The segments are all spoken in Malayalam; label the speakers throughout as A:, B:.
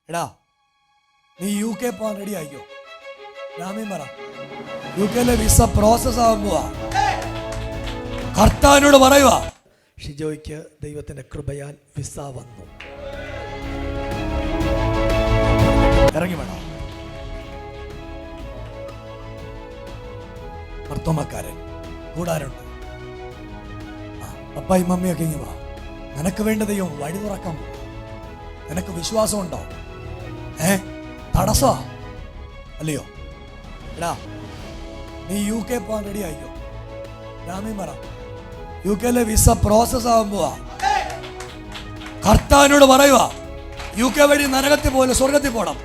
A: എടാ നീ UK പോകാൻ റെഡി ആയിക്കോ. രാമീൻ പറ, UK വിസ പ്രോസസ് ആകുമ്പോ കർത്താവിനോട് പറയുക. ഷിജോയ്ക്ക് ദൈവത്തിന്റെ കൃപയാൽ വിസ വന്നു. ഇറങ്ങി വേണം. ഭർത്തമാക്കാരൻ കൂടാരുണ്ട്. പപ്പായും മമ്മിയൊക്കെ ഇങ്ങ് വാ. നിനക്ക് വേണ്ട ദൈവം വഴി തുറക്കാൻ പോകും. നിനക്ക് വിശ്വാസമുണ്ടോ? തടസ്സ അല്ലയോ? എടാ നീ UK പോകാൻ റെഡി ആയിക്കോ. രാമീൻ പറ, UK വിസ പ്രോസസ് ആകുമ്പോ കർത്താവിനോട് പറയുക. UK വഴി നരകത്തിൽ പോലെ സ്വർഗത്തിൽ പോകണം.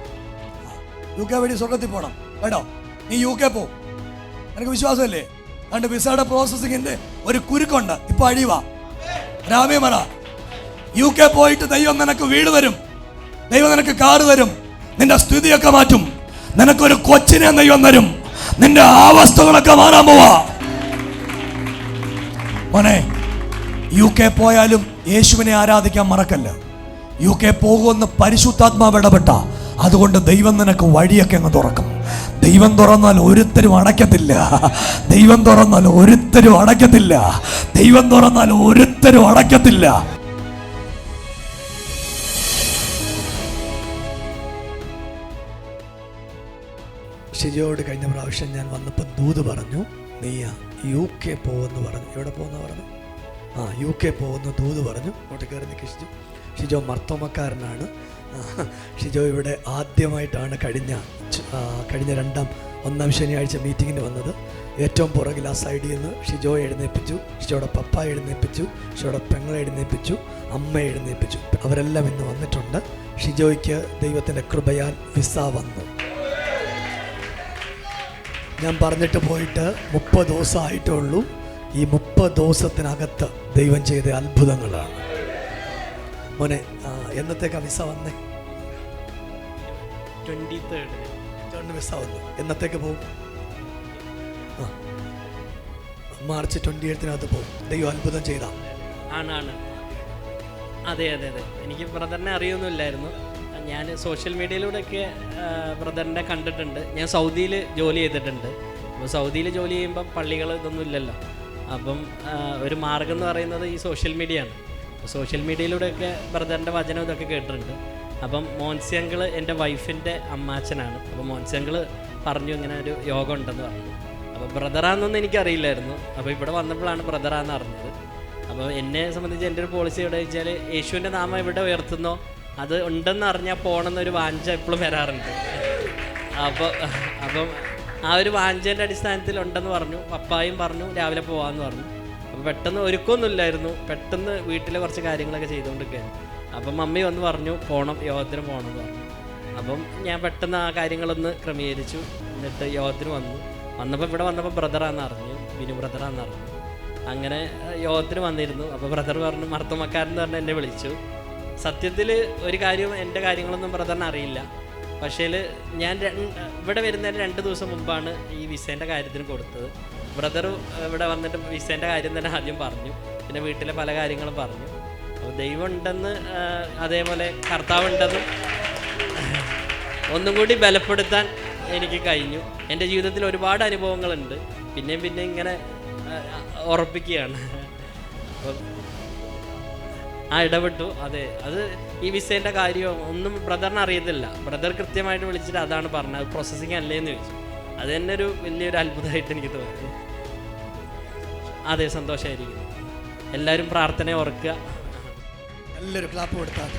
A: UK വഴി സ്വർഗത്തിൽ പോകണം കേട്ടോ. നീ UK പോ. നിനക്ക് വിശ്വാസമല്ലേ? അതുകൊണ്ട് വിസയുടെ പ്രോസസ്സിങ്ങിന്റെ ഒരു കുരുക്കുണ്ട്. ഇപ്പൊ അഴിവ. രാമീൻ പറ, UK പോയിട്ട് ദൈവം നിനക്ക് വീട് തരും. ദൈവം നിനക്ക് കാറ് തരും. നിന്റെ സ്ഥിതിയൊക്കെ മാറ്റും. നിനക്കൊരു കൊച്ചിനെ ദൈവം തരും. നിന്റെ അവസ്ഥകളൊക്കെ മാറാൻ പോവാ മോനെ. UK പോയാലും യേശുവിനെ ആരാധിക്കാൻ മറക്കല്ല. UK പോകുമെന്ന് പരിശുദ്ധാത്മാവ് ഇടപെട്ട. അതുകൊണ്ട് ദൈവം നിനക്ക് വഴിയൊക്കെ അങ്ങ് തുറക്കും. ദൈവം തുറന്നാൽ ഒരുത്തരും അടയ്ക്കത്തില്ല. ദൈവം തുറന്നാൽ ഒരുത്തരും അടയ്ക്കത്തില്ല. ദൈവം തുറന്നാൽ ഒരുത്തരും അടയ്ക്കത്തില്ല. ഷിജോയോട് കഴിഞ്ഞ പ്രാവശ്യം ഞാൻ വന്നപ്പോൾ ദൂത് പറഞ്ഞു, നീ UK പോകുമെന്ന് പറഞ്ഞു. എവിടെ പോകുന്ന പറഞ്ഞു? UK പോകുന്ന ദൂത് പറഞ്ഞു. അങ്ങോട്ട് കയറി നിൽക്കി ഷിജോ. ഷിജോ മർത്തോമക്കാരനാണ്. ഷിജോ ഇവിടെ ആദ്യമായിട്ടാണ് കഴിഞ്ഞ ഒന്നാം ശനിയാഴ്ച മീറ്റിങ്ങിന് വന്നത്. ഏറ്റവും പുറകിൽ ആ സൈഡിൽ നിന്ന് ഷിജോ എഴുന്നേൽപ്പിച്ചു. ഷിജോയുടെ പപ്പ എഴുന്നേൽപ്പിച്ചു. ഷിജോയുടെ പെങ്ങളെ എഴുന്നേൽപ്പിച്ചു. അമ്മ എഴുന്നേൽപ്പിച്ചു. അവരെല്ലാം ഇന്ന് വന്നിട്ടുണ്ട്. ഷിജോയ്ക്ക് ദൈവത്തിൻ്റെ കൃപയാൽ വിസ വന്നു. ഞാൻ പറഞ്ഞിട്ട് പോയിട്ട് 30 ദിവസമായിട്ടേ ഉള്ളൂ. ഈ 30 ദിവസത്തിനകത്ത് ദൈവം ചെയ്ത അത്ഭുതങ്ങളാണ് മോനെ. എന്നത്തേക്കാ വിസ വന്നേ? 23rd വിസ വന്നു. എന്നത്തേക്ക് പോകും? മാർച്ച് 28 പോകും. ദൈവം അത്ഭുതം ചെയ്താ
B: ആണ്. അതെ. എനിക്ക് ബ്രദറിനെ അറിയൊന്നുമില്ലായിരുന്നു. ഞാൻ സോഷ്യൽ മീഡിയയിലൂടെയൊക്കെ ബ്രദറിനെ കണ്ടിട്ടുണ്ട്. ഞാൻ സൗദിയിൽ ജോലി ചെയ്തിട്ടുണ്ട്. അപ്പോൾ സൗദിയിൽ ജോലി ചെയ്യുമ്പം പള്ളികൾ ഇതൊന്നും ഇല്ലല്ലോ. അപ്പം ഒരു മാർഗം എന്ന് പറയുന്നത് ഈ സോഷ്യൽ മീഡിയ ആണ്. സോഷ്യൽ മീഡിയയിലൂടെയൊക്കെ ബ്രദറിൻ്റെ വചനം ഇതൊക്കെ കേട്ടിട്ടുണ്ട്. അപ്പം മോൻസി അങ്കിൾ എൻ്റെ വൈഫിൻ്റെ അമ്മാച്ചനാണ്. അപ്പോൾ മോൻസി അങ്കിൾ പറഞ്ഞു ഇങ്ങനെ ഒരു യോഗം ഉണ്ടെന്ന് പറഞ്ഞു. അപ്പോൾ ബ്രദറാണെന്നൊന്നും എനിക്കറിയില്ലായിരുന്നു. അപ്പോൾ ഇവിടെ വന്നപ്പോഴാണ് ബ്രദറാന്ന് അറിഞ്ഞത്. അപ്പോൾ എന്നെ സംബന്ധിച്ച് എൻ്റെ ഒരു പോളിസി എവിടെ വെച്ചാൽ യേശുവിൻ്റെ നാമം എവിടെ ഉയർത്തുന്നോ അത് ഉണ്ടെന്ന് അറിഞ്ഞാൽ പോകണമെന്നൊരു വാഞ്ച എപ്പോഴും വരാറുണ്ട്. അപ്പം ആ ഒരു വാഞ്ചേൻ്റെ അടിസ്ഥാനത്തിൽ ഉണ്ടെന്ന് പറഞ്ഞു. പപ്പായും പറഞ്ഞു രാവിലെ പോകാമെന്ന് പറഞ്ഞു. അപ്പോൾ പെട്ടെന്ന് ഒരുക്കമൊന്നുമില്ലായിരുന്നു. പെട്ടെന്ന് വീട്ടിലെ കുറച്ച് കാര്യങ്ങളൊക്കെ ചെയ്തുകൊണ്ടിരിക്കുകയാണ്. അപ്പം മമ്മി വന്ന് പറഞ്ഞു പോകണം, യോഗത്തിന് പോകണം എന്ന് പറഞ്ഞു. അപ്പം ഞാൻ പെട്ടെന്ന് ആ കാര്യങ്ങളൊന്ന് ക്രമീകരിച്ചു. എന്നിട്ട് യോഗത്തിന് വന്നപ്പോൾ ഇവിടെ വന്നപ്പോൾ ബ്രദറാന്ന് അറിഞ്ഞു, ബിനു ബ്രദറാന്ന് അറിഞ്ഞു. അങ്ങനെ യോഗത്തിന് വന്നിരുന്നു. അപ്പോൾ ബ്രദർ പറഞ്ഞു മർത്തോമക്കാരൻ പറഞ്ഞ് എന്നെ വിളിച്ചു. സത്യത്തിൽ ഒരു കാര്യം എൻ്റെ കാര്യങ്ങളൊന്നും ബ്രദറിന് അറിയില്ല. പക്ഷേ ഞാൻ ഇവിടെ വരുന്നതിന് 2 ദിവസം മുമ്പാണ് ഈ വിസേൻ്റെ കാര്യത്തിന് കൊടുത്തത്. ബ്രദർ ഇവിടെ വന്നിട്ട് വിസേൻ്റെ കാര്യം തന്നെ ആദ്യം പറഞ്ഞു. പിന്നെ വീട്ടിലെ പല കാര്യങ്ങളും പറഞ്ഞു. അപ്പോൾ ദൈവം ഉണ്ടെന്ന് അതേപോലെ കർത്താവ് ഉണ്ടെന്നും ഒന്നും കൂടി ബലപ്പെടുത്താൻ എനിക്ക് കഴിഞ്ഞു. എൻ്റെ ജീവിതത്തിൽ ഒരുപാട് അനുഭവങ്ങളുണ്ട്. പിന്നെ ഇങ്ങനെ ഉറപ്പിക്കുകയാണ്. അപ്പം ഇടപെട്ടു. അതെ, അത് ഈ വിസേൻ്റെ കാര്യം ഒന്നും ബ്രദറിന് അറിയത്തില്ല. ബ്രദർ കൃത്യമായിട്ട് വിളിച്ചിട്ട് അതാണ് പറഞ്ഞത്, അത് പ്രോസസ്സിങ് അല്ലേന്ന് ചോദിച്ചു. അത് തന്നെ ഒരു വലിയൊരു അത്ഭുതമായിട്ട് എനിക്ക് തോന്നി. അതെ, സന്തോഷമായിരിക്കുന്നു. എല്ലാവരും പ്രാർത്ഥന ഓർക്കുക.
A: എല്ലാവരും ക്ലാപ്പ് കൊടുത്താൽ